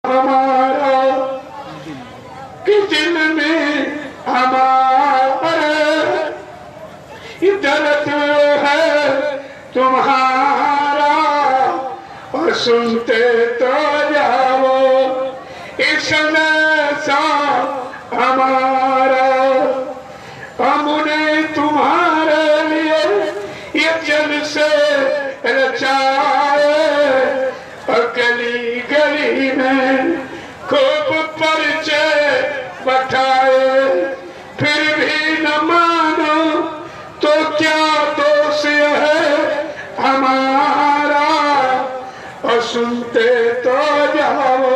हमारा कि दिल में हमारे दर्द है तुम्हारा और सुनते तो जाओ इस सा हमारा। हमने तुम्हारे लिए ये जल से रचाए और गली गली में खूब परिचय बठाए, फिर भी न मानो तो क्या दोष है हमारा और सुनते तो जाओ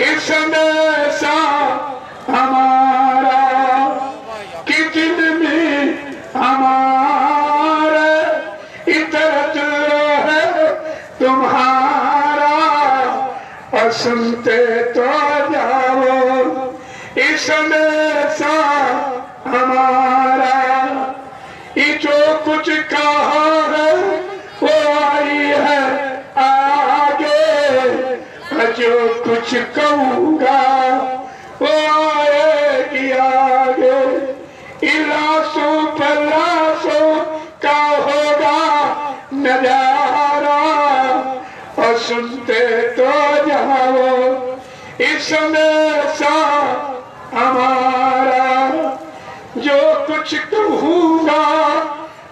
इस संदेशा हमारा कि दिन में हमारे इतरत है तुम्हारा और सुनते तो जाओ इस संदेशा हमारा। ये जो कुछ कहा है वो आई है आगे, जो कुछ कहूँगा वो आएगी आगे। इलासों पर लाशों का होगा नजारा और सुनते तो जाओ इस संदेशा हमारा। जो कुछ कहूँगा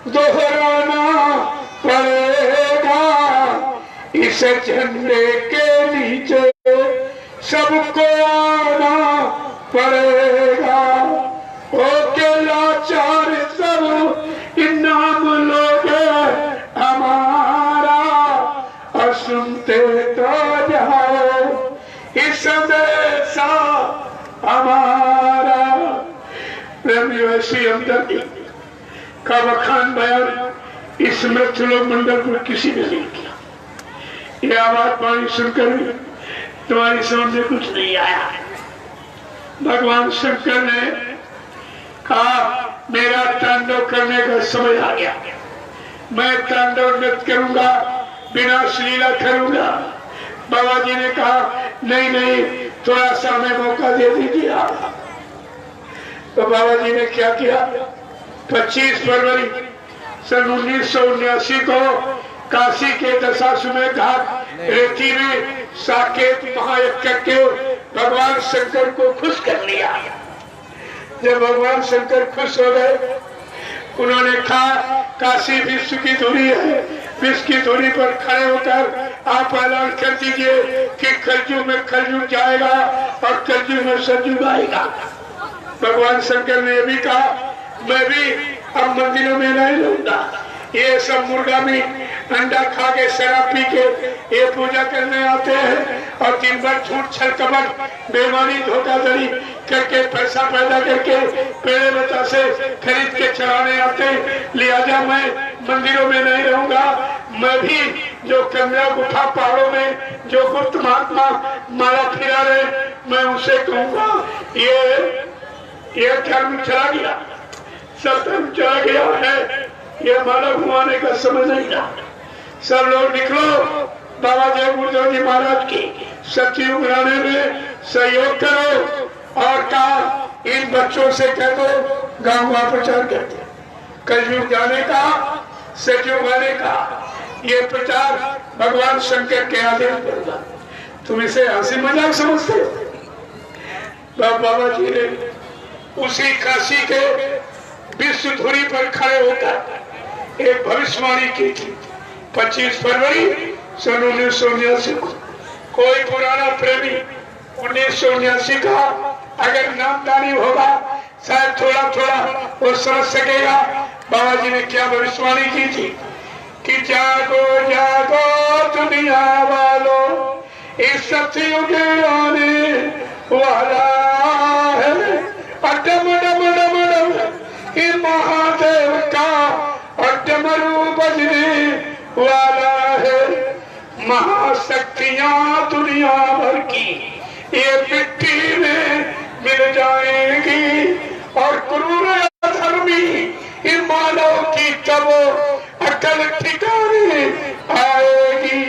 दोहराना पड़ेगा, इस झंडे के नीचे सबको आना पड़ेगा। ओ के लाचार सब इनाम लोगे हमारा और सुनते तो जाओ इस संदेशा हमारा। प्रेमी वैसी हमदर्दी का बखान बयान इस मृत्यु मंडल में किसी ने नहीं किया। ये आवाज पानी सुनकर तुम्हारी समझ में कुछ नहीं आया। भगवान शंकर ने कहा मेरा तांडव करने का समय आ गया, मैं तांडव नृत्य करूंगा, विनाश लीला करूंगा। बाबा जी ने कहा नहीं नहीं, थोड़ा सा हमें मौका दे दीजिए। तो बाबा जी ने क्या किया, 25 फरवरी सन 1979 को काशी के दशाश्वमेध घाट रेती में साकेत महायज्ञ करके भगवान शंकर को खुश कर लिया। जब भगवान शंकर खुश हो गए, उन्होंने कहा काशी विश्व की धुरी है, विश्व की धुरी पर खड़े होकर आप ऐलान कर दीजिए कि कलयुग में कलयुग जाएगा और कलयुग में सतयुग आएगा। भगवान शंकर ने भी कहा मैं भी अब मंदिरों में नहीं रहूंगा, ये सब मुर्गा भी अंडा खा के शराब पी के ये पूजा करने आते हैं और दिन भर झूठ छल कपट बेईमानी धोखाधड़ी करके पैसा पैदा करके पेड़े बता से खरीद के चढ़ाने आते हैं। लिहाजा मैं मंदिरों में नहीं रहूंगा, मैं भी जो कमरा गुफा पहाड़ों में जो गुप्त महात्मा माला फिरा रहे मैं उसे कहूंगा ये धर्म चला गया, सब धर्म चला गया है, ये माला घुमाने का समय नहीं रहा। सब लोग निकलो बाबा जय गुरुदेव जी महाराज की सतयुग लाने में सहयोग करो और कहा इन बच्चों से कह दो गांव गांव प्रचार करते कलयुग जाने का सतयुग आने का ये प्रचार भगवान शंकर के आदेश करेगा। तुम इसे हंसी मजाक समझते हो? बाबा जी ने उसी काशी के विश्व धुरी पर खड़े होकर एक भविष्यवाणी की थी। 25 फरवरी सन 1979 को कोई पुराना प्रेमी 1979 का अगर नामदानी होगा शायद थोड़ा थोड़ा वो समझ सकेगा बाबा जी ने क्या भविष्यवाणी की थी कि जागो जागो दुनिया वालों इस सतयुग आने वाला है, डम डम डम डम महादेव का और डमरू बजने वाला है। महाशक्तियां दुनिया भर की ये मिट्टी में मिल जाएगी और क्रूर धर्मी इन मानव की तब अकल ठिकाने आएगी।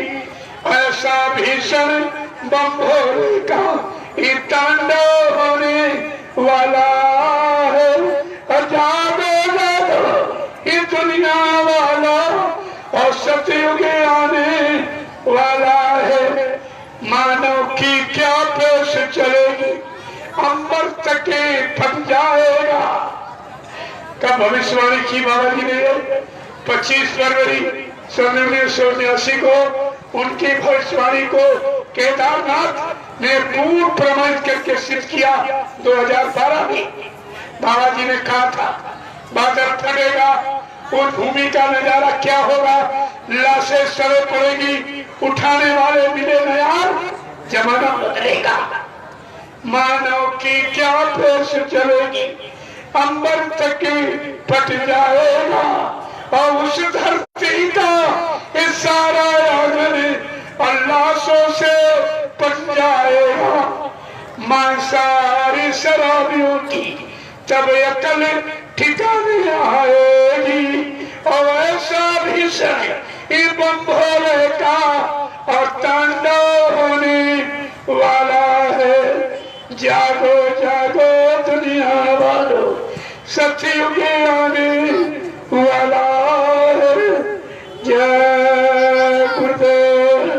ऐसा भीषण बम भोले का ये तांडव होने वाला है। जागो जागो ये दुनिया वाला और सतयुग आने वाला है। मानव की क्या पेश चलेगी, अंबर तक फट जाएगा। कब भविष्यवाणी की बाबा जी ने 25 फरवरी 1989 को उनकी भविष्यवाणी को केदारनाथ ने पूर्ण प्रमाणित करके सिद्ध किया। 2012 में बाबा जी ने कहा था बादल फटेगा, उस भूमि का नजारा क्या होगा, लाशें सड़े पड़ेगी, उठाने वाले मिले न यार, जमाना बदलेगा। मानव की क्या पेश चलेगी, अंबर तक फट जाएगा और उस धरती का ये सारा आंगन लाशों से पट जाएगा। मांसाहारी शराबियों की तब अकल ठिकाने आएगी और ऐसा भीषण बम भोले का और तांडव होने वाला है। जागो जागो दुनिया वालों, सतयुग आने वाला है। जय गुरुदेव,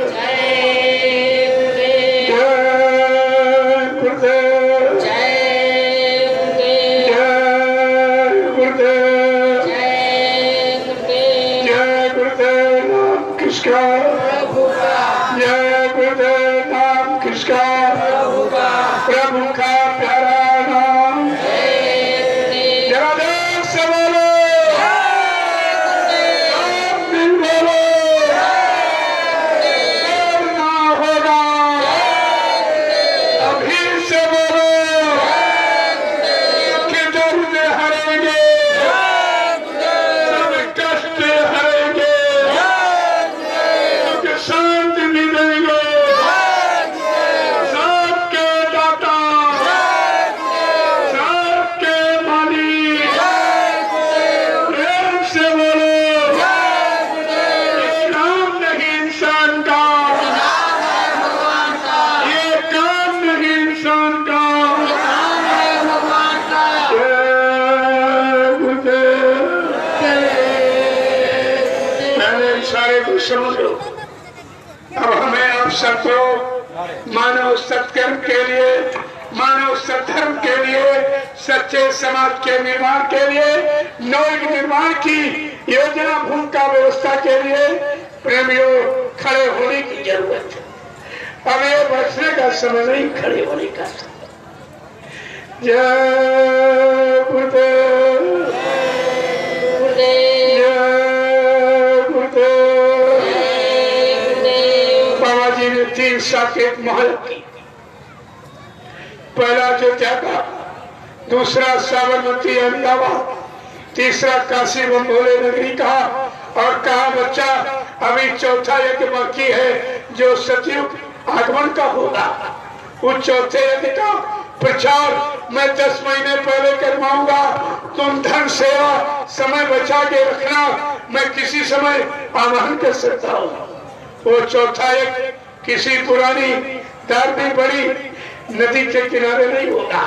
प्रभु का प्यारा नाम। जरा देर से बोलो, दिन बोलो, ना होगा। अभी से बोलो कि दर्द हरेंगे, सब कष्ट हरेंगे, कि शांति मिलेंगे। समझ लो, अब हमें आप सबको मानव सत्कर्म के लिए, मानव सद्धर्म के लिए, सच्चे समाज के निर्माण के लिए, नव निर्माण की योजना भूमिका व्यवस्था के लिए प्रेमियों खड़े होने की जरूरत है। अब ये बचने का समय नहीं, खड़े होने का समय। जय गुरुदेव, तीन साकेत महल की, पहला अयोध्या का, दूसरा साबरमती अहमदाबाद, तीसरा काशी व भोले नगरी का, और कहा बच्चा अभी चौथा यज्ञ बाकी है जो सतयुग आगमन का होगा। उस चौथे यज्ञ का प्रचार मैं 10 महीने पहले करवाऊंगा। तुम धन सेवा समय बचा के रखना, मैं किसी समय आह्वान कर सकता हूँ। वो चौथा यज्ञ किसी पुरानी धार्मिक बड़ी नदी के किनारे नहीं होगा,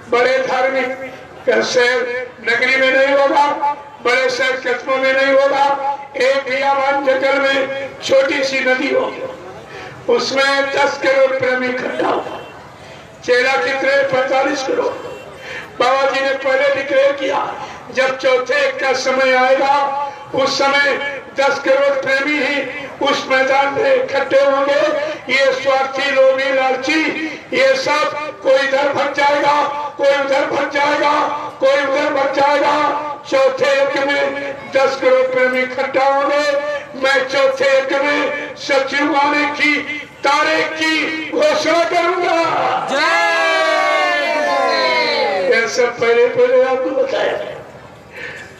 बड़े धार्मिक शहर नगरी में नहीं होगा, बड़े शहर कस्बों में नहीं होगा। एक बियाबान जंगल में छोटी सी नदी होगी, उसमें 10 करोड़ प्रेमी इकट्ठा होगा। चेला कितने 45 करोड़। बाबा जी ने पहले डिक्लेयर किया जब चौथे का समय आएगा उस समय 10 करोड़ प्रेमी ही उस मैदान में इकट्ठे होंगे। ये स्वार्थी, लोभी, लालची, ये सब कोई इधर भग जाएगा, कोई उधर भग जाएगा, कोई उधर भग जाएगा। चौथे यज्ञ में 10 करोड़ प्रेमी इकट्ठा होंगे। मैं चौथे यज्ञ में सतयुग आने की तारीख की घोषणा करूंगा। यह सब पहले पहले आपको बताया,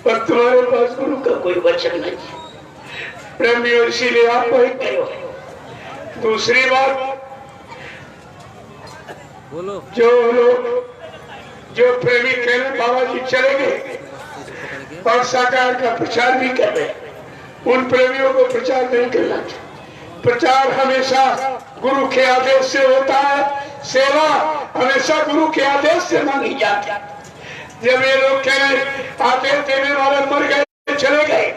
पर तुम्हारे पास गुरु का कोई वचन नहीं है प्रेमियों, इसीलिए आप वही करो। दूसरी बात, जो लोग जो प्रेमी कह रहे बाबा जी चले गए और साकार का प्रचार भी कर रहे, उन प्रेमियों को प्रचार नहीं करना चाहिए। प्रचार हमेशा गुरु के आदेश से होता है, सेवा हमेशा गुरु के आदेश से मांगी जाती। जब ये लोग कह रहे आदेश देने वाले मर गए चले गए,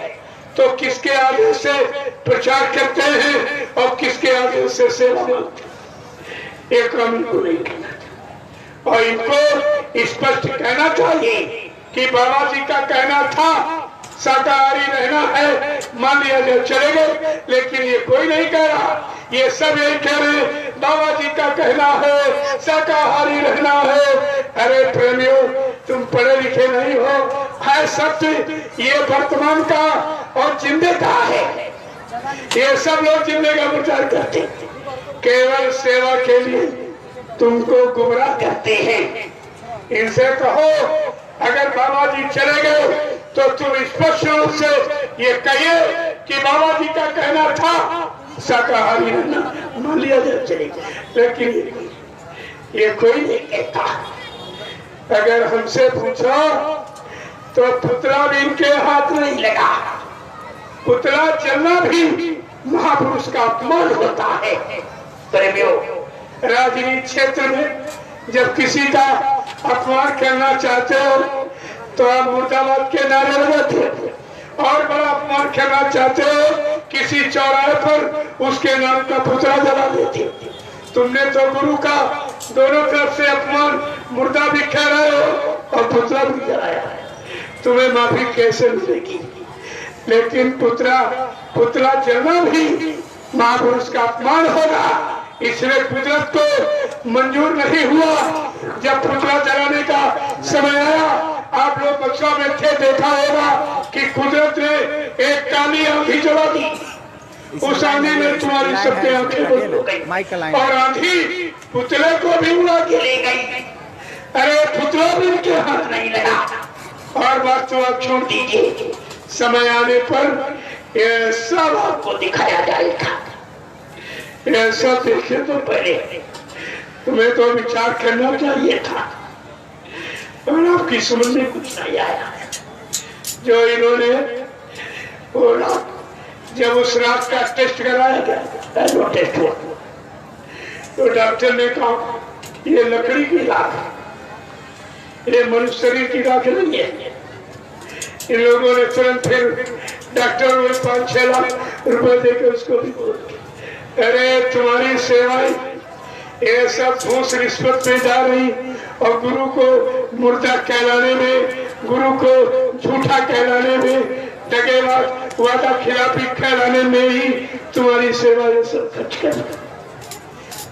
तो किसके आदेश से प्रचार करते हैं और किसके आदेश से सेवा मांगते हैं, एक काम इनको नहीं कहना चाहिए। और इनको स्पष्ट कहना चाहिए कि बाबा जी का कहना था शाकाहारी रहना है, मान लिया जाए चले गए, लेकिन ये कोई नहीं कह रहा। ये सब यही कह रहे बाबा जी का कहना है शाकाहारी रहना है। अरे प्रेमियों, तुम पढ़े लिखे नहीं हो, है सत्य ये वर्तमान का और जिंदे का है। ये सब लोग जिंदे का प्रचार करते, केवल सेवा के लिए तुमको गुमराह करते हैं। इनसे कहो अगर बाबा जी चले गए तो तुम स्पष्ट रूप से ये कहिए कि बाबा जी का कहना था शाकाहारी रहना, मान लिया जाए चले गए, लेकिन ये कोई नहीं कहता। अगर हमसे पूछो तो पुतला भी इनके हाथ नहीं लगा। पुतला चलना भी महापुरुष का अपमान होता है। प्रेमियों, राजनीति क्षेत्र में जब किसी का अपमान करना चाहते हो तो आप मुर्दाबाद के नारे लगाते हो, और बड़ा अपमान करना चाहते हो किसी चौराहे पर उसके नाम का पुतला जला देते हो। तुमने तो गुरु का दोनों तरफ से अपमान, मुर्दा भी कह रहे हो और पुतला भी जलाया है, तुम्हें माफी कैसे मिलेगी? लेकिन पुतला जलना भी महापुरुष का अपमान होगा, इसलिए कुदरत को मंजूर नहीं हुआ। जब पुतला जलाने का समय आया, आप लोग बक्सा में थे, देखा होगा कि कुदरत ने एक काली आंधी जला दी। उस आंधी में तुम्हारी सबकी आंखें बंद हो गई और आंधी पुतले को भी उड़ा के ले गई। अरे पुतला भी उनके हाथ नहीं लगा। और बात तो आप छोड़ दीजिए, समय आने पर ये सब आपको दिखाया जाएगा। ऐसा देखे तो पहले तुम्हें तो विचार करना चाहिए था, और आपकी समझ में कुछ नहीं आया। जो इन्होंने बोला, जब उस रात का टेस्ट कराया गया, टेस्ट हुआ, तो डॉक्टर ने कहा ये लकड़ी की राख है, ये मनुष्य शरीर की राख नहीं है। इन लोगों ने तुरंत फिर डॉक्टर को 5-6 लाख रुपए देकर उसको भी बोल दिया, अरे तुम्हारी सेवाएं ये सब घूस रिश्वत में जा रही और गुरु को मुर्दा कहलाने में, गुरु को झूठा कहलाने में, दगेबाज वादा खिलाफी कहलाने में ही तुम्हारी सेवा ये सब खर्च कर।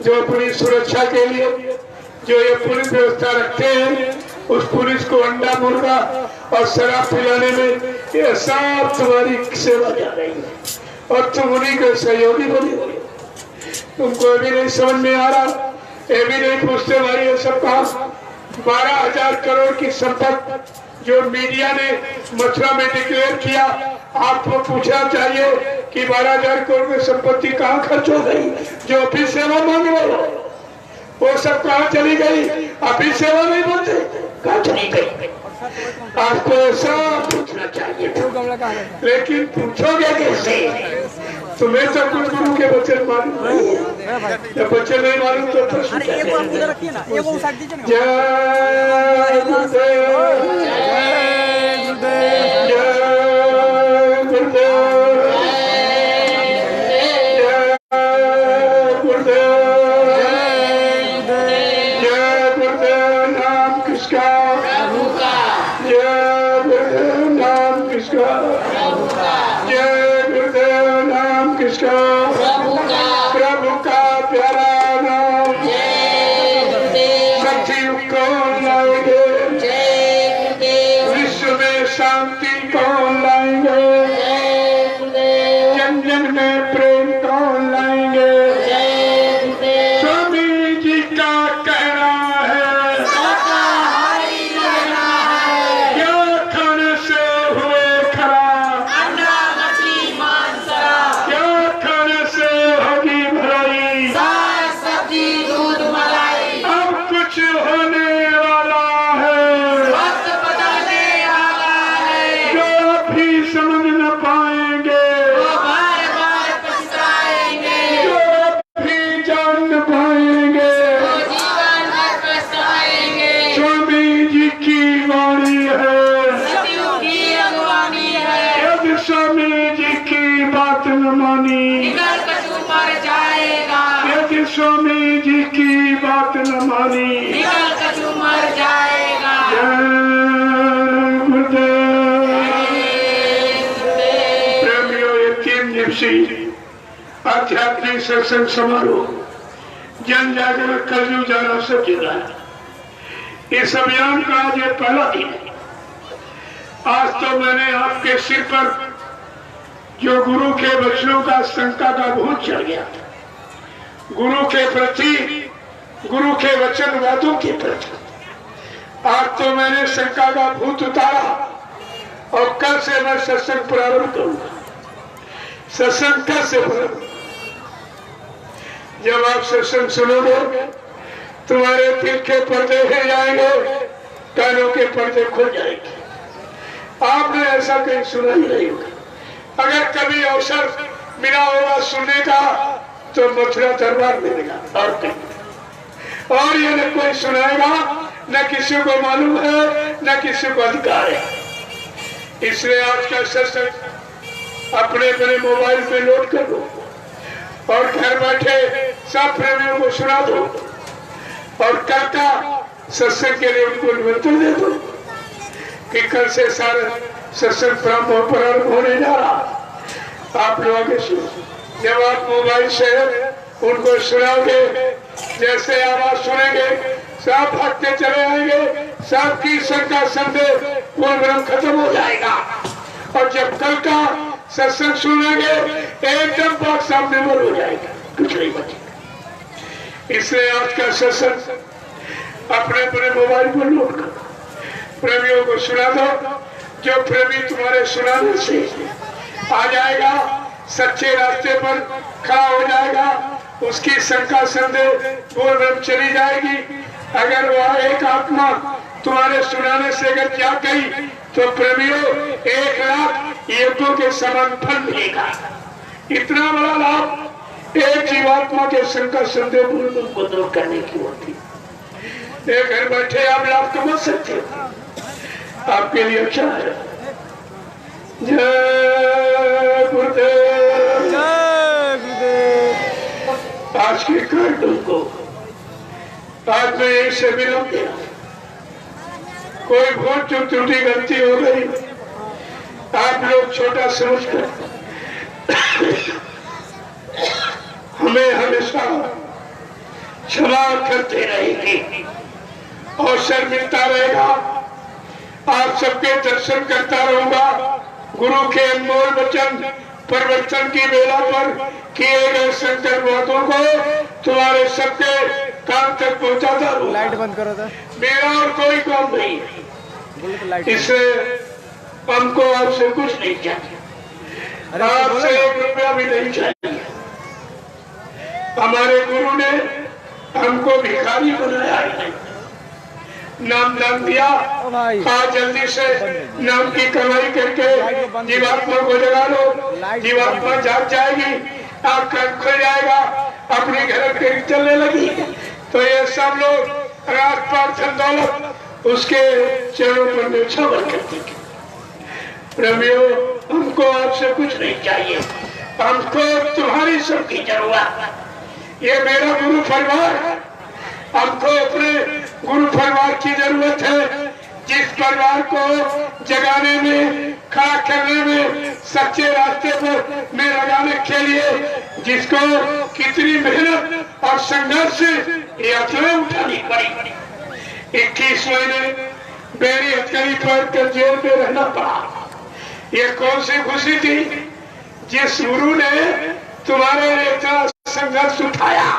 जो अपनी सुरक्षा के लिए जो ये पुलिस व्यवस्था रखते हैं, उस पुलिस को अंडा मुर्गा और शराब पिलाने में ये सब तुम्हारी सेवा जा रही है, और तुम उन्हीं के सहयोगी बने हुए। तुमको भी नहीं समझ में आ रहा, ये भी नहीं पूछते भाई ये सब कहा। 12,000 करोड़ की संपत्ति जो मीडिया ने मथुरा में डिक्लेयर किया, आपको पूछना चाहिए कि 12,000 करोड़ की संपत्ति कहाँ खर्च हो गई? जो अभी सेवा मांग रहे हो वो सब कहाँ चली गई? अभी सेवा नहीं बोलते, कहाँ चली गई? आपको ऐसा पूछना चाहिए, लेकिन पूछोगे कैसे? तुम्हें तो कुछ गुरु के वचन मालूम नहीं है, जब वचन नहीं मालूम तो प्रश्न जय गुरुदेव, जय गुरुदेव, जय गुरुदेव, जय गुरुदेव। नाम किसका? जय गुरुदेव। नाम किसका? जय गुरुदेव। नाम किसका? प्रभु का प्यारा नाम। सतयुग कौन लाएंगे? विश्व में शांति कौन लाएंगे? जन जन में प्रेम कौन लाएंगे? स्वामी जी का कहना है क्या खाने से हुए खराब, क्या खाने जी की बात न मानी निकल कछु मर जाएगा। जय गुरुदेव। प्रेमियों, ये 3 दिवसीय आध्यात्मिक सत्संग समारोह जन जागरण कलयुग जाना सब जगह। इस अभियान का आज ये पहला दिन है। आज तो मैंने आपके सिर पर जो गुरु के वचनों का शंका का भूत चढ़ गया था, गुरु के प्रति, गुरु के वचन वादों के प्रति, आज तो मैंने शंका का भूत उतारा और कल से मैं सत्संग प्रारंभ करूंगा। सत्संग कल से प्रारंभ। जब आप सत्संग सुनोगे तुम्हारे दिल के पर्दे हिल जाएंगे, कानों के पर्दे खुल जाएंगे। आपने ऐसा कहीं सुना ही नहीं होगा। अगर कभी अवसर मिला होगा सुनने का तो मथुरा दरबार में मिला और कहीं। और ये न कोई सुनाएगा, न किसी को मालूम है, न किसी को अधिकार है। इसलिए आज का सत्संग अपने अपने मोबाइल पे लोड कर लो और घर बैठे सब प्रेमियों को सुना दो और कल का सत्संग के लिए उनको निमंत्रण दे दो कि कल से सारा सत्संग प्रारंभ होने जा रहा। आप लोग आगे सुनो। जब आप मोबाइल से उनको सुनाओगे, जैसे आवाज सुनेंगे सब भागते चले आएंगे, सबकी शंका संदेह पूर्ण ब्रह्म खत्म हो जाएगा। और जब कल का सत्संग सुनेंगे एकदम बात सामने मर हो जाएगा, कुछ नहीं बचेगा। इसलिए आज का सत्संग अपने अपने मोबाइल पर लोड करो, प्रेमियों को सुना दो। जो प्रेमी तुम्हारे सुनाने से आ जाएगा, सच्चे रास्ते पर खड़ा हो जाएगा, उसकी शंका संदेह पूर्ण ब्रह्म चली जाएगी। अगर वह एक आत्मा तुम्हारे सुनाने से अगर जा गई तो प्रेमियों 1 लाख यज्ञों के समान फल मिलेगा। इतना बड़ा लाभ एक जीवात्मा के शंका संदेह पूर्ण को दूर करने की होती है। घर बैठे आप लाभ कमा सकते हो, आपके लिए अच्छा है। जय गुरुदेव। जय गुरुदेव। आज के कार्यक्रम को आज मैं एक से विराम दिया। कोई भूल चूक त्रुटि गलती हो गई, आप लोग छोटा समझकर हमें हमेशा क्षमा करते रहेंगे। अवसर मिलता रहेगा, आप सबके दर्शन करता रहूंगा। गुरु के अनमोल वचन परिवर्तन की वेला पर किए गए शंकर बातों को तुम्हारे सबके काम तक पहुंचाता रहूंगा। लाइट बंद करो था। मेरा और कोई काम नहीं है, इससे हमको आपसे कुछ नहीं चाहिए, आपसे 1 रुपया भी नहीं चाहिए। हमारे गुरु ने हमको भिखारी बनाया ही नहीं, नाम दिया। आज जल्दी से नाम की कमाई करके जीवात्मा को जगा लो, जीवात्मा जाग जाएगी, आपका खुल जाएगा, अपने घर के चलने लगी। तो ये सब लोग रात पार धन दौलत उसके चरणों पर न्यौछावर करते। प्रेमियों, हमको आपसे कुछ नहीं चाहिए, हमको तुम्हारी सबकी जरूरत। ये मेरा गुरु परिवार है, हमको अपने गुरु परिवार की जरूरत है। जिस परिवार को जगाने में, खड़ा करने में, सच्चे रास्ते पर में लगाने के लिए जिसको कितनी मेहनत और संघर्ष से यात्राएं उठानी पड़ी। 21 महीने बेड़ी हथकड़ी पर जेल में रहना पड़ा। ये कौन सी खुशी थी जिस गुरु ने तुम्हारे लिए इतना संघर्ष उठाया,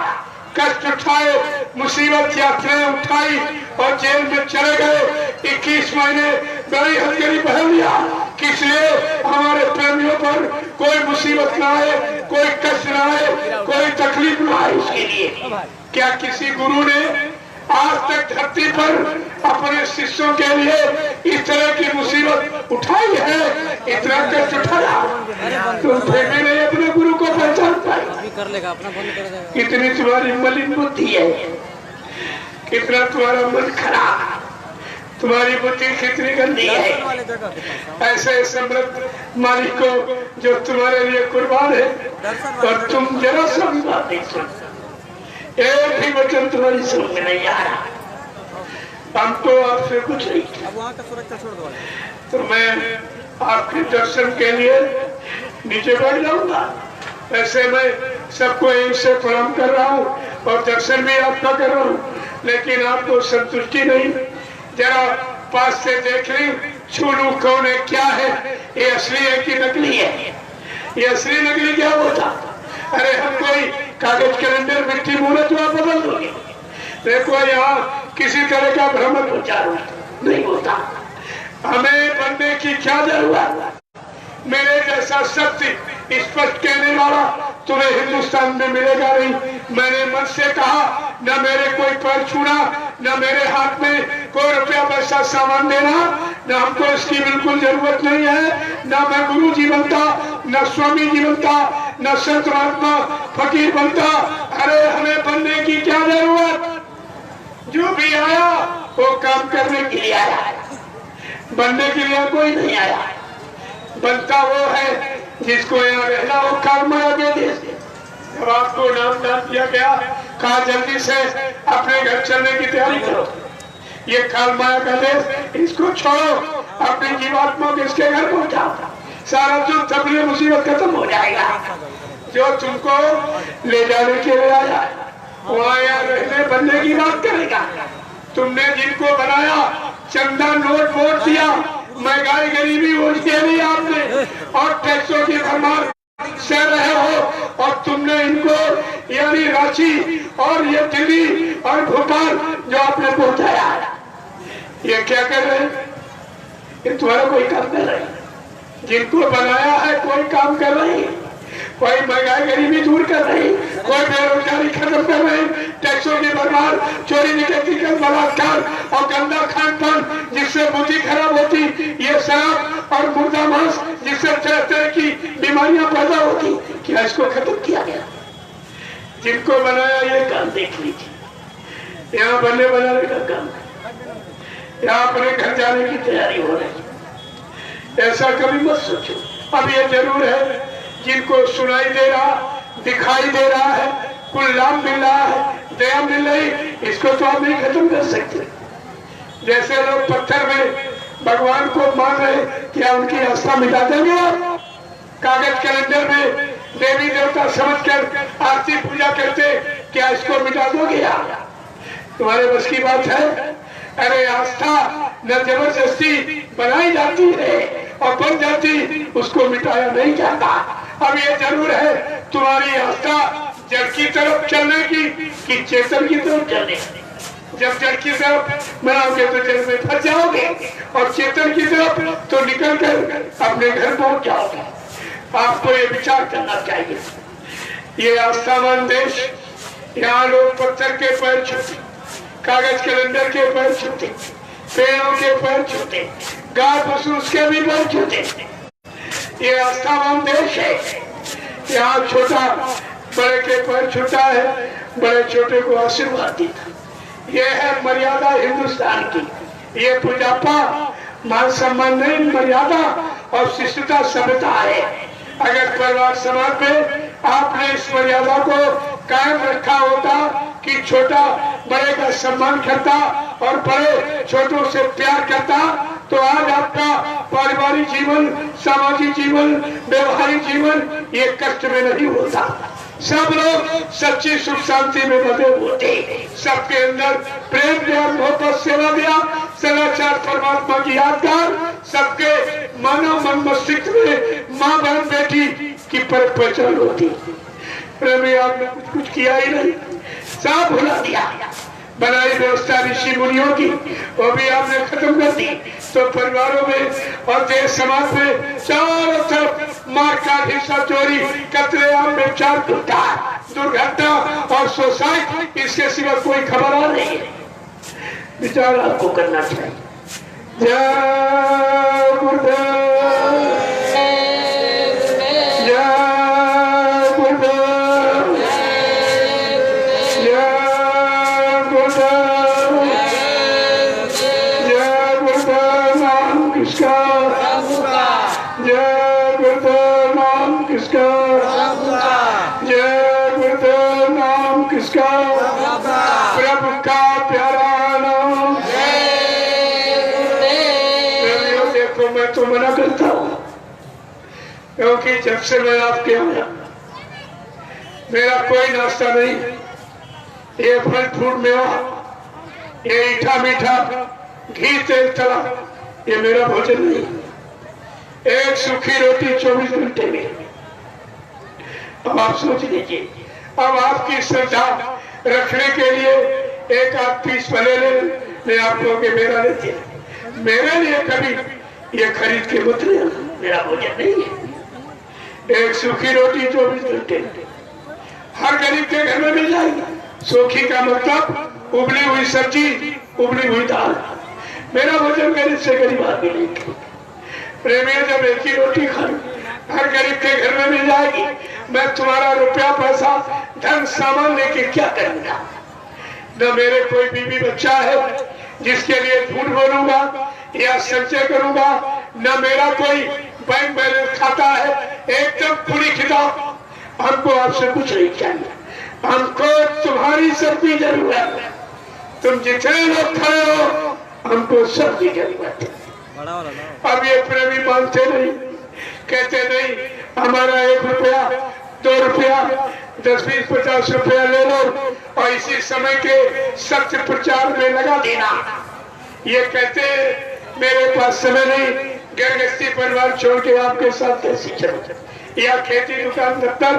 कष्ट उठाए, मुसीबत यात्राएं उठाई और जेल में चले गए। 21 महीने बड़ी हथकड़ी पहन लिया, किस लिए? हमारे प्रेमियों पर कोई मुसीबत ना आए, कोई कष्ट ना आए, कोई तकलीफ ना आए, उसके लिए। क्या किसी गुरु ने आज तक धरती पर अपने शिष्यों के लिए इस तरह की मुसीबत उठाई है, इतना कष्ट उठाया? तुम फिर भी नहीं अपने गुरु को पहचान पाए। कर लेगा, अपना बंद कर देगा। कितनी तुम्हारी मलिन बुद्धि है, कितना तुम्हारा मन खराब, तुम्हारी बुद्धि कितनी गंदी है। ऐसे समृद्ध मालिक को जो तुम्हारे लिए कुर्बान है और तुम जरा सा भी बात नहीं सुन। एक भी वचन तुम्हारी समझ में नहीं आ रहा। हमको आपसे कुछ नहीं, अब वहाँ का सुरक्षा छोड़ दो। तो मैं आपके दर्शन के लिए नीचे बैठ जाऊंगा। ऐसे मैं सबको यहीं से प्रणाम कर रहा हूँ और दर्शन भी आपका कर रहा हूँ, लेकिन आपको संतुष्टि नहीं। जरा पास से देख ली, छू लू कौन है, क्या है, ये असली है कि नकली है। ये असली नकली क्या होता? अरे हम कोई कागज कैलेंडर मिट्टी मूर्त जो आप बदल दोगे। देखो यहाँ किसी तरह का भ्रमण प्रचार नहीं होता। हमें बनने की क्या जरूरत? मेरे जैसा शक्ति स्पष्ट कहने वाला तुम्हें हिंदुस्तान में मिलेगा नहीं। मैंने मन से कहा, न मेरे कोई पैर छूना, न मेरे हाथ में कोई रुपया पैसा सामान देना, न हमको इसकी बिल्कुल जरूरत नहीं है। न मैं गुरु जी बनता, न स्वामी जी बनता, न संत महात्मा फकीर बनता। अरे हमें बनने की क्या जरूरत? जो भी आया वो काम करने के लिए आया, बनने के लिए कोई नहीं आया। बनता वो है जिसको यहाँ रहना हो काल माया के देश। जब आपको नाम दिया गया, कहा जल्दी से अपने घर चलने की तैयारी करो। ये काल माया का देश, इसको छोड़ो, अपनी जीवात्मा को इसके घर पहुंचाओ। सारा जो तकलीफ मुसीबत खत्म हो जाएगा। जो तुमको ले जाने के लिए आया वहाँ यहाँ रहने बनने की बात करेगा। तुमने जिनको बनाया, चंदा नोट वोट दिया, महंगाई गरीबी वोट दिया नहीं आपने, और टैक्सों की भरमार सह रहे हो। और तुमने इनको यानी रांची और ये दिल्ली और भोपाल जो आपने पहुंचाया, ये क्या कर रहे हैं? ये तुम्हारा कोई काम कर रहे हैं? जिनको बनाया है कोई काम कर रहे हैं, कोई महंगाई गरीबी दूर कर रही, कोई बेरोजगारी खत्म कर रही, टैक्सों की भरमार, चोरी निकलती कर, बलात्कार और गंदा खान पान जिससे बुद्धि खराब होती, ये शराब और मुर्दा मांस जिससे तरह तरह की बीमारियां पैदा होती, क्या इसको खत्म किया गया? जिनको बनाया ये काम देख लीजिए। यहाँ बनने बनाने का काम है, यहाँ अपने घर जाने की तैयारी हो रही। ऐसा कभी मत सोचो। अब ये जरूर है, जिनको सुनाई दे रहा, दिखाई दे रहा है, कुल लाभ मिल रहा है, दया मिल रही, इसको तो आप नहीं खत्म कर सकते। जैसे लोग पत्थर में भगवान को मान रहे, क्या उनकी आस्था मिटा देंगे आप? कागज कैलेंडर में देवी देवता समझकर आरती पूजा करते, क्या इसको मिटा दोगे आप? तुम्हारे बस की बात है? अरे आस्था न जबरदस्ती बनाई जाती है और बन जाती, उसको मिटाया नहीं जाता। अब ये जरूर है तुम्हारी आस्था जड़ की तरफ चलने की कि चेतन की तरफ चलने की। जब जड़ की तरफ बनाओगे तो जड़ में फंस जाओगे, और चेतन की तरफ तो निकल कर अपने घर पहुंच जाओगे। आपको ये विचार करना चाहिए। ये आस्थावान देश, यहाँ लोग पत्थर के पैर छूते, कागज कैलेंडर के पैर छूते, पेड़ों के पैर छूते, गाय पशु उसके भी पैर छूते। ये आस्थावान देश है। यहाँ छोटा बड़े के पैर छूता है, बड़े छोटे को आशीर्वाद देता। ये है मर्यादा हिंदुस्तान की। ये पूजापा मान सम्मान नहीं, मर्यादा और शिष्टता सभ्यता है। अगर परिवार समाज में आपने इस मर्यादा को कायम रखा होता कि छोटा बड़े का सम्मान करता और बड़े छोटों से प्यार करता, तो आज आपका पारिवारिक जीवन, सामाजिक जीवन, व्यवहारिक जीवन ये कष्ट में नहीं होता। सब लोग सच्ची सुख शांति में बंधे होते, सबके अंदर प्रेम दिया, मोहब्बत सेवा दिया, सदाचार परमात्मा की यादगार, सबके मानव मन मस्तिष्क में माँ बहन बेटी की परख पहचान होती। रवि आपने कुछ किया ही नहीं, सब भुला दिया। बनाई व्यवस्था ऋषि मुनियों की, वो भी आपने खत्म कर दी। तो परिवारों में और देश समाज में चारों तरफ मारकाट, हिंसा, चोरी, कत्लेआम, व्यभिचार, दुर्घटना और सुसाइड, इसके सिवा कोई खबर आ नहीं है। विचार आपको करना चाहिए। जय गुरुदेव, जय गुरुदेव, जय गुरुदेव, जय गुरुदेव। नाम किसका? जय गुरुदेव। नाम किसका? जय गुरुदेव। नाम किसका? तो मना करता हूँ, क्योंकि जब से मैं आपके आया मेरा कोई नाश्ता नहीं, ये फल फ्रूट मेवा, ये मीठा मीठा घी तेल तला, ये मेरा भोजन नहीं। एक सूखी रोटी 24 घंटे में। अब आप सोच लीजिए, अब आपकी श्रद्धा रखने के लिए एक आध पीस भले ले, मैं आप कहोगे मेरा लेते, मेरे लिए कभी ये खरीद के मत ले, मेरा भोजन नहीं है। एक सूखी रोटी 24 घंटे हर गरीब के घर में मिल जाएगी। सूखी का मतलब उबली हुई सब्जी, उबली हुई दाल। मेरा भोजन गरीब से गरीब आदमी नहीं। प्रेमी जब एक ही रोटी खा हर गरीब के घर में मिल जाएगी, मैं तुम्हारा रुपया पैसा धन सामान लेके क्या करूंगा? न मेरे कोई बीवी बच्चा है जिसके लिए झूठ बोलूंगा या संचय करूंगा, न मेरा कोई बैंक बैलेंस खाता है, एकदम पूरी किताब। हमको आपसे कुछ नहीं चाहिए, हमको तुम्हारी सबकी जरूरत है। तुम जितने लोग खड़े हो हमको सबकी जरूरत है। अब ये प्रेमी मानते नहीं, कहते नहीं हमारा 1 रुपया 2 रुपया 10 20 50 रुपया ले लो और इसी समय के सत्य प्रचार में लगा देना। ये कहते मेरे पास समय नहीं, गृहस्थी परिवार छोड़ के आपके साथ कैसे चलो, या खेती दुकान दफ्तर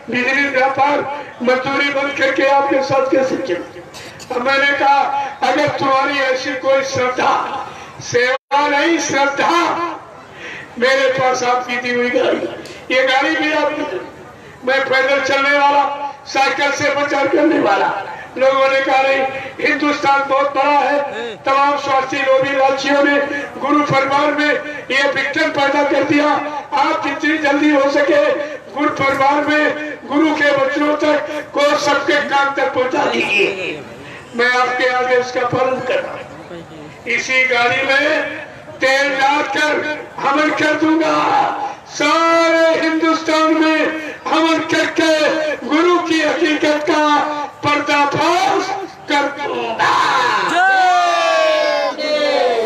बिजली व्यापार मजदूरी बंद करके आपके साथ कैसे चलो। मैंने कहा अगर तुम्हारी ऐसी कोई श्रद्धा, सेवा नहीं श्रद्धा, मेरे पास आपकी दी हुई गाड़ी, ये गाड़ी भी आपकी, मैं पैदल चलने वाला, साइकिल से प्रचार करने वाला। लोगों ने कहा नहीं, हिंदुस्तान बहुत बड़ा है, तमाम स्वार्थी लोभी लालचियों ने गुरु परिवार में ये विघटन पैदा कर दिया। आप जितनी जल्दी हो सके गुरु परिवार में गुरु के बच्चों तक को सबके काम तक पहुंचा दीजिए। मैं आपके आगे उसका पालन कर रहा हूँ। इसी गाड़ी में तेल डालकर हवन कर दूंगा, सारे हिंदुस्तान में हवन करके गुरु की हकीकत का पर्दाफाश कर दूंगा।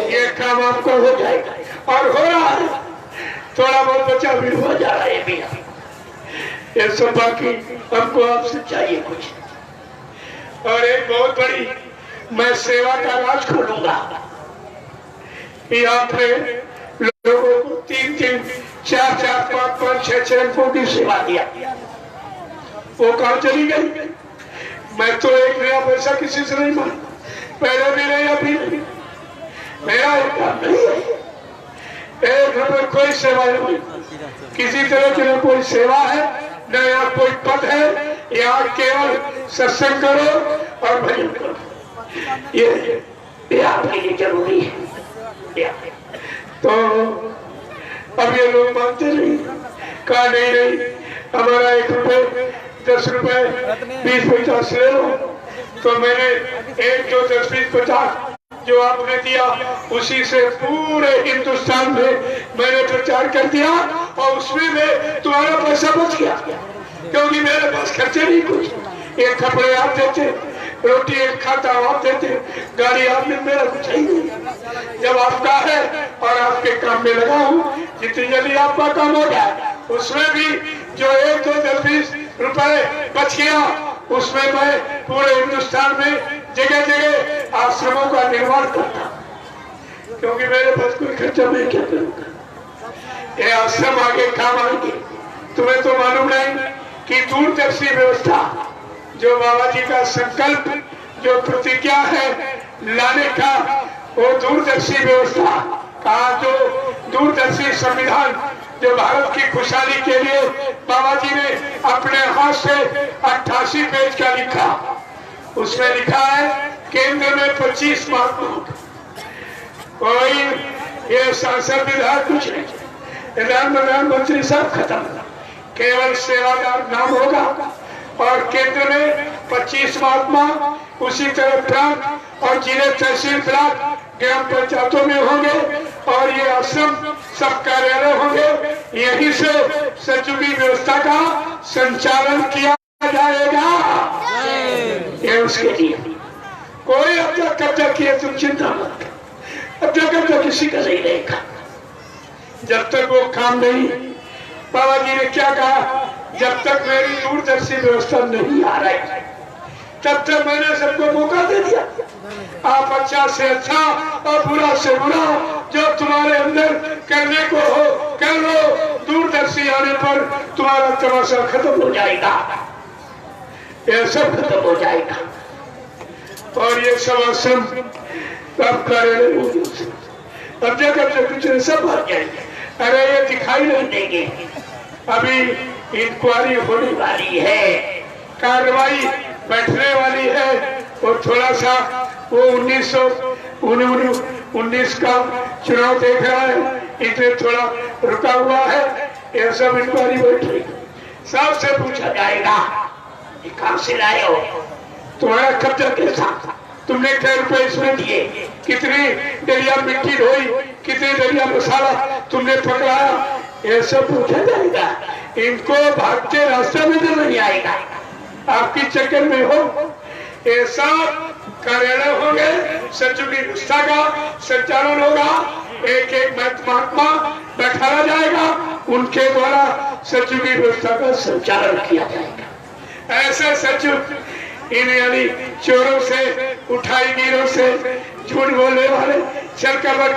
ये काम आपका हो जाएगा और हो रहा है। थोड़ा बहुत बचा भी हो जा रहा है भी, ये सब बाकी हमको आपसे चाहिए कुछ। और एक बहुत बड़ी मैं सेवा का राज खोलूंगा। यहाँ पे लोगों को 3-3 4-4 5-5 6-6 अंकों की सेवा दिया, वो कहाँ चली गई? मैं तो 1 नया पैसा किसी से नहीं मांगा, पहले भी नहीं अभी नहीं। मेरा एक काम नहीं है, 1 रुपये कोई सेवा नहीं, किसी तरह की न कोई सेवा है न यहाँ कोई पद है। यहाँ केवल सत्संग करो और भजन करो, ये आपके लिए जरूरी है। तो अब ये लोग मानते नहीं, कहा नहीं हमारा 1 रुपये 10 रुपए 20-50 ले लो। तो मैंने 1 2 10 20 50 जो आपने दिया उसी से पूरे हिंदुस्तान में मैंने प्रचार कर दिया और उसमें में तुम्हारा पैसा बच गया, क्योंकि मेरे पास खर्चे नहीं कुछ। एक कपड़े आप देते, रोटी एक खाता आप देते, गाड़ी आपने, मेरा कुछ ही नहीं। जब आपका है और आपके काम में लगा हूँ, जितनी जल्दी आपका काम हो जाए उसमें भी जो 1 2 10 20 रुपए बच गया, उसमें मैं पूरे हिंदुस्तान में जगह जगह आश्रमों का निर्माण करता, क्योंकि मेरे पास कोई खर्चा मैं क्या करूँगा। ये आश्रम आगे काम आएंगे। तुम्हें तो मालूम नहीं कि दूरदर्शी व्यवस्था जो बाबा जी का संकल्प, जो प्रतिज्ञा है लाने का, वो दूरदर्शी व्यवस्था का, जो दूरदर्शी संविधान जो भारत की खुशहाली के लिए बाबा जी ने अपने हाथ से 88 पेज का लिखा, उसमें लिखा है केंद्र में 25 महात्मा, कोई ये सांसद विधायक कुछ नहीं, प्रधानमंत्री साहब खत्म, केवल सेवादार नाम होगा। और केंद्र में 25 महात्मा, उसी तरह प्रांत और जिले तहसील ब्लॉक ग्राम पंचायतों में होंगे और ये आश्रम सब कार्यालय होंगे। यहीं से सचुगी व्यवस्था का संचालन किया जाएगा। ये उसके लिए कोई अब तक कब्जा किया तुम चिंता मत, अब तक कब्जा किसी का नहीं रहेगा। जब तक वो काम नहीं, बाबा जी ने क्या कहा, जब तक मेरी दूरदर्शी व्यवस्था नहीं आ रही तब तक मैंने सबको मौका दे दिया। आप अच्छा से अच्छा और बुरा से बुरा जो तुम्हारे अंदर करने को हो कर लो, दूरदर्शी आने पर तुम्हारा तमाशा खत्म हो जाएगा, ये सब खत्म हो जाएगा। और ये सब आश्रम अब कार्यालय अब जगह जगह सब भर जाएंगे। अरे ये दिखाई नहीं देंगे। अभी इंक्वायरी होने वाली है, कार्रवाई बैठने वाली है, और थोड़ा सा वो 1919 का चुनाव देख रहा है, इसलिए थोड़ा रुका हुआ है। ये सब इंक्वायरी बैठ रही, सबसे पूछा जाएगा कहां से लाए हो, तुम्हारा कब्जा कैसा, तुमने क्या रुपए इसमें दिए, कितनी डलिया मिट्टी ढोई, कितनी डलिया मसाला तुमने पकड़ाया, ये सब पूछा जाएगा। इनको भागते रास्ते में तो नहीं आएगा, आपकी चक्कर में हो। ये सब कार्यालय होंगे, सचिव की व्यवस्था का संचालन होगा, एक एक महात्मा बैठाया जाएगा, उनके द्वारा सचिव की व्यवस्था का संचालन किया जाएगा। ऐसे सचिव इन यानी चोरों से, उठाईगिरों से, झूठ बोलने वाले, चल कपट,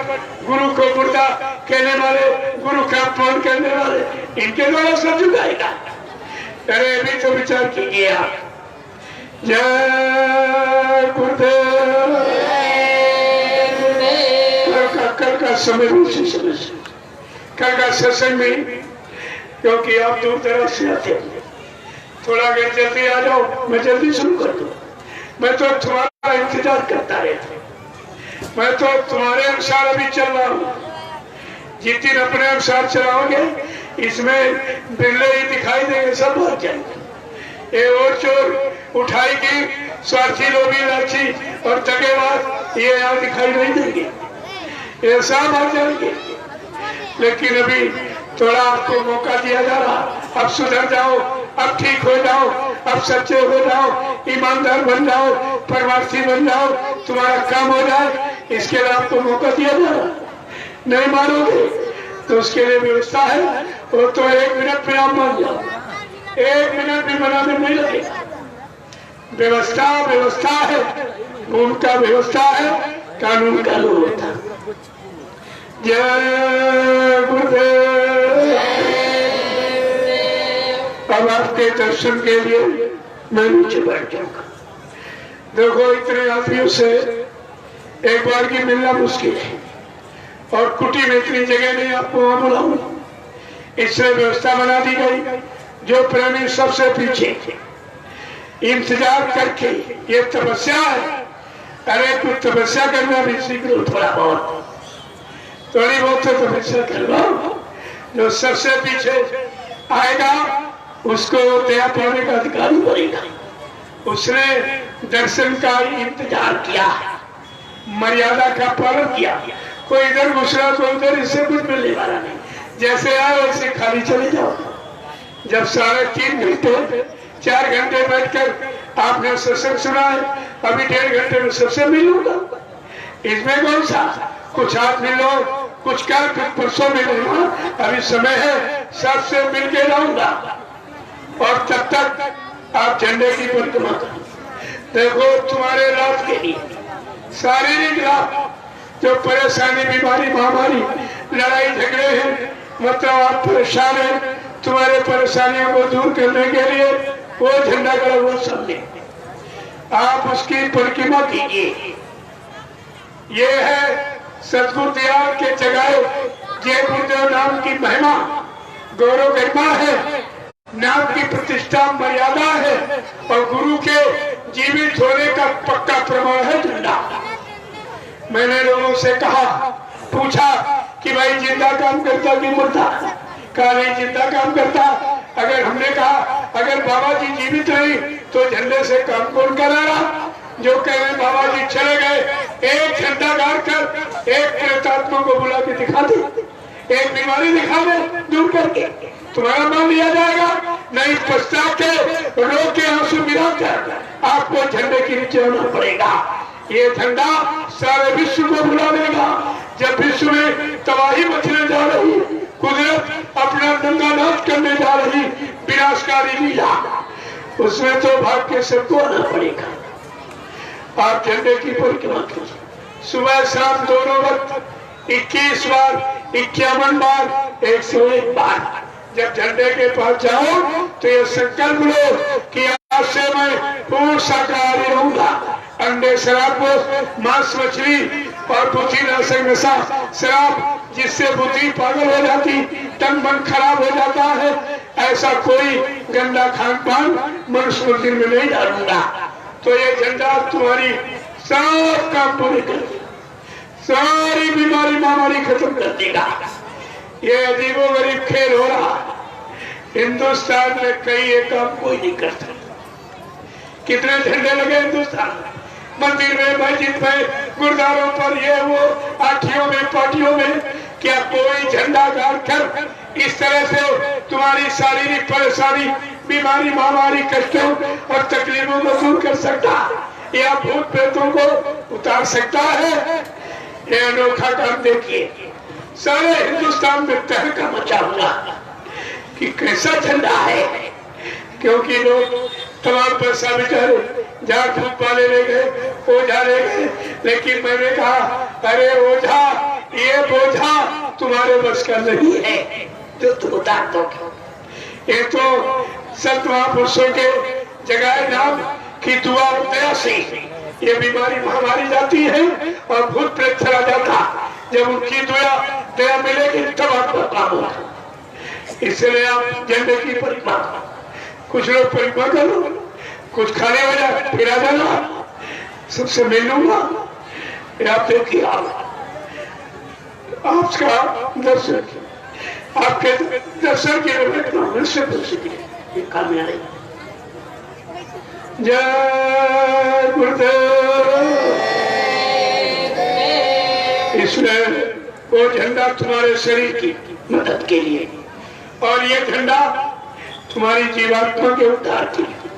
गुरु को मुर्दा कहने वाले, गुरु का अपमान करने वाले, इनके द्वारा सचिव आएगा। अरे अभी तो विचार कीजिए आप। जय गुरुदेव। कल का समय भी समय, कल का सत्संग में, क्योंकि आप दूर दराज से आते हैं, थोड़ा अगर जल्दी आ जाओ, मैं जल्दी शुरू कर दूं। मैं तो तुम्हारा इंतजार करता रहता, मैं तो तुम्हारे अनुसार अभी चल रहा हूँ। जिस दिन अपने अनुसार चलाओगे, इसमें बिल्ले ही दिखाई देंगे, सब भाग जाएंगे। ये और चोर, उठाएगी, स्वार्थी, लोभी, लालची और दगेबाज, ये यहाँ दिखाई नहीं देंगे, ये सब भाग जाएंगे। लेकिन अभी थोड़ा आपको मौका दिया जा रहा, अब सुधर जाओ, अब ठीक हो जाओ, अब सच्चे हो जाओ, ईमानदार बन जाओ, परमार्थी बन जाओ, तुम्हारा काम हो जाए, इसके लिए आपको मौका दिया जा रहा। नहीं मानोगे तो उसके लिए व्यवस्था है, वो तो 1 मिनट में आप मान जाओ, 1 मिनट भी बनाने नहीं लगेगा। व्यवस्था व्यवस्था है, उनका व्यवस्था है, कानून कानून होता है। जय गुरुदेव। अब आपके दर्शन के लिए मैं नीचे बैठ जाऊंगा। देखो इतने आदमियों से एक बार की मिलना मुश्किल है, और कुटी में इतनी जगह नहीं आपको वहां बुलाऊं, इसलिए व्यवस्था बना दी गई। जो प्रेमी सबसे पीछे इंतजार करके, ये तपस्या है। अरे कुछ तपस्या करना भी सीख लो, थोड़ा बहुत, थोड़ी बहुत तो तपस्या कर लो। जो सबसे पीछे आएगा उसको दया पाने का अधिकार बनेगा। उसने दर्शन का इंतजार किया, मर्यादा का पालन किया। कोई इधर घुस रहा, कोई उधर, इससे कुछ मिलने वाला नहीं। जैसे आए वैसे खाली चले जाओ। जब 3.5 घंटे 4 घंटे बैठकर आपने सत्संग सुना है, अभी 1.5 घंटे में सबसे मिल लूंगा। इसमें कौन सा, कुछ आज मिल लो, कुछ कल, कुछ परसों मिलेगा, अभी समय है, सबसे मिल के जाऊंगा। और तब तक आप झंडे की परिक्रमा करो। देखो तुम्हारे लाभ के लिए, शारीरिक लाभ, जो परेशानी, बीमारी, महामारी, लड़ाई झगड़े हैं, मतलब आप परेशान हैं, तुम्हारे परेशानियों को दूर करने के लिए वो झंडा गड़ा हुआ सामने, आप उसकी परिक्रमा कीजिए। ये है सतगुरु दयाल के जगाए जय गुरुदेव नाम की महिमा, गौरव गरिमा है, नाम की प्रतिष्ठा, मर्यादा है, और गुरु के जीवित होने का पक्का प्रमाण है झंडा। मैंने लोगों से कहा, पूछा कि भाई जिंदा काम करता कि मुर्दा? कहा नहीं, जिंदा काम करता। अगर हमने कहा अगर बाबा जी जीवित रही तो झंडे से काम कौन कराया? जो कह रहे बाबा जी चले गए, एक झंडा गाड़ कर एक प्रेतात्मा को बुला के दिखा दे, एक बीमारी दिखा दे दूर करके, तुम्हारा मान लिया जाएगा। नहीं, पछता के रो के आंसू गिरा कर आपको झंडे के नीचे आना पड़ेगा। ये झंडा सारे विश्व को बुला देगा। जब विश्व में तबाही मचने जा रही है, कुदरत अपना नंगानाथ करने जा रही विनाशकारी लीला, उसमें तो भाग्य सबको आना पड़ेगा। आप झंडे की परिक्रमा कीजिए सुबह शाम दोनों वक्त 21 बार, 51 बार, 101 बार। जब झंडे के पास जाओ तो ये संकल्प लो कि आज से मैं पूर्ण शाकाहारी रहूंगा। अंडे, शराब, मांस, मछली और बुद्धि नाशक नशा, शराब जिससे बुद्धि पागल हो जाती, तन मन खराब हो जाता है, ऐसा कोई गंदा खान पान मनुष्य को दिल में नहीं डालूंगा। तो ये झंडा तुम्हारी सब काम पूरे कर देगा, सारी बीमारी महामारी खत्म कर देगा। ये अजीबो गरीब खेल हो रहा हिंदुस्तान में, कई ये काम कोई नहीं करता। कितने झंडे लगे हिंदुस्तान में, मंदिर में, मस्जिद में, गुरुद्वारों पर, ये वो आठियों में, पार्टियों में। क्या कोई झंडा गाड़ कर इस तरह से तुम्हारी शारीरिक परेशानी, बीमारी, महामारी, कष्टों और तकलीफों को दूर कर सकता, या भूत प्रेतों को उतार सकता है? ये अनोखा काम देखिए, सारे हिंदुस्तान में तहलका मचा हुआ कि कैसा झंडा है। क्योंकि लोग तमाम पैसा बेचारे झाड़ फूक वाले ले गए, ओझा ले गए, लेकिन मैंने कहा अरे ओझा, ये बोझा तुम्हारे बस का नहीं है जो तुम उतार दोगे। ये तो संत महापुरुषों के जगाए नाम की दुआ और दया से ये बीमारी महामारी जाती है और भूत प्रेत चला जाता। जब उनकी दया मिलेगी तब आपका काम होगा। इसलिए आप झंडे की परिक्रमा, कुछ लोग परिक्रमा करो, कुछ खाने हो जाए फिर आ जाना, सबसे मिल लूंगा। आप देखिए, आपका दर्शन, आपके दर्शन के लिए काम में आ रही। जय गुरुदेव। इसलिए वो झंडा तुम्हारे शरीर की मदद के लिए और ये झंडा तुम्हारी जीवात्मा के उद्धार के लिए।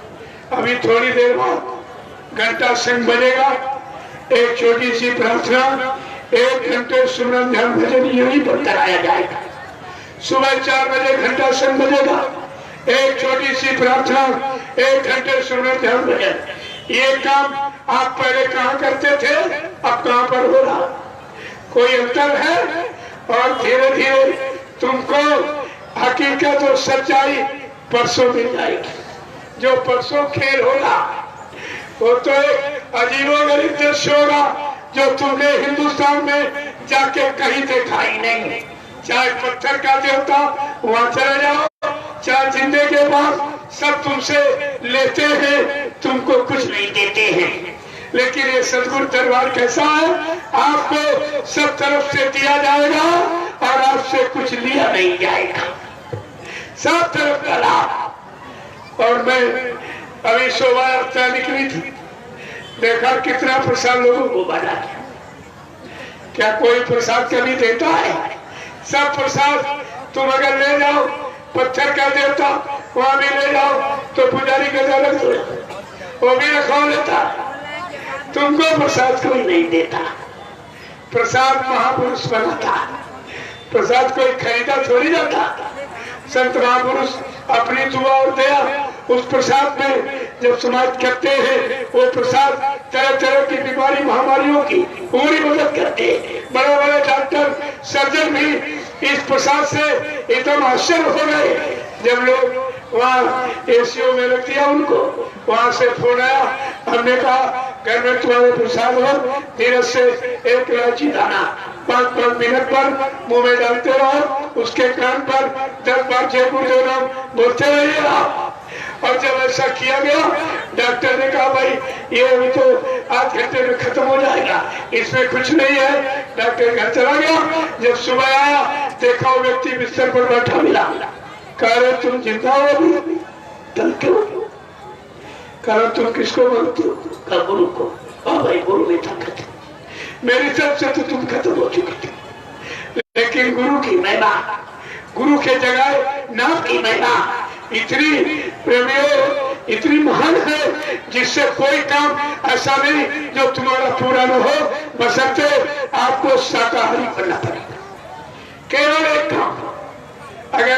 अभी थोड़ी देर बाद घंटा संग बजेगा, एक छोटी सी प्रार्थना, 1 घंटे सुमरन ध्यान भजन यही पर कराया जाएगा। सुबह 4 बजे घंटा संग बजेगा, एक छोटी सी प्रार्थना, 1 घंटे सुमरन ध्यान भजन। ये काम आप पहले कहाँ करते थे, अब कहाँ पर हो रहा, कोई अंतर है? और धीरे धीरे तुमको हकीकत और सच्चाई परसों मिल जाएगी। जो परसों खेल होगा वो तो एक अजीबोगरीब दृश्य होगा जो तुमने हिंदुस्तान में जाके कहीं देखा ही नहीं। चाहे पत्थर का देवता वहां चले जाओ, चाहे जिंदे के बाद सब तुमसे लेते हैं, तुमको कुछ नहीं देते हैं। लेकिन ये सदगुरु दरबार कैसा है, आपको सब तरफ से दिया जाएगा और आपसे कुछ लिया नहीं जाएगा, सब तरफ का लाभ। और मैं अभी शोभा यात्रा निकली थी, देखा कितना प्रसाद लोगों को बांटा गया। क्या कोई प्रसाद कभी देता है? सब प्रसाद तुम अगर ले जाओ, पत्थर का देवता वहां भी ले जाओ तो पुजारी गजा रख दो, वो भी रखवा लेता। तुमको प्रसाद कोई नहीं देता, प्रसाद महापुरुष बनाता, प्रसाद कोई खरीदा थोड़ी जाता। संत महापुरुष अपनी दुआ और दया उस प्रसाद में जब समाज करते हैं, वो प्रसाद तरह तरह की बीमारी महामारियों की पूरी मदद करते हैं। बड़े बड़े डॉक्टर, सर्जन भी इस प्रसाद से एकदम आश्चर्य हो गए जब लोग वहाँ एसीओ में रख दिया उनको। वहां से फोन आया, हमने कहा घर में तुम्हारे प्रसाद हो, धीरज से 1 इलायची दाना 5-5 मिनट पर मुंह में डालते रहो, उसके कान पर 10 बार जय गुरुदेव नाम बोलते रहिए आप। और जब ऐसा किया गया, डॉक्टर ने कहा भाई ये अभी तो आध घंटे में खत्म हो जाएगा, इसमें कुछ नहीं है। डॉक्टर घर चला गया। जब सुबह आया देखा वो व्यक्ति बिस्तर पर बैठा मिला। कह रहे तुम जिंदा हो अभी? कल क्यों? कहा तुम किसको मानते हो? कहा गुरु को। हाँ भाई गुरु में ताकत है, मेरी तरफ से तो तुम खत्म हो चुके थे, लेकिन गुरु की महिमा, गुरु के जगह नाम की महिमा इतनी प्रेमियों, इतनी महान है जिससे कोई काम ऐसा नहीं जो तुम्हारा पूरा न हो, बशर्ते आपको शाकाहारी बनना पड़ेगा। केवल एक काम, अगर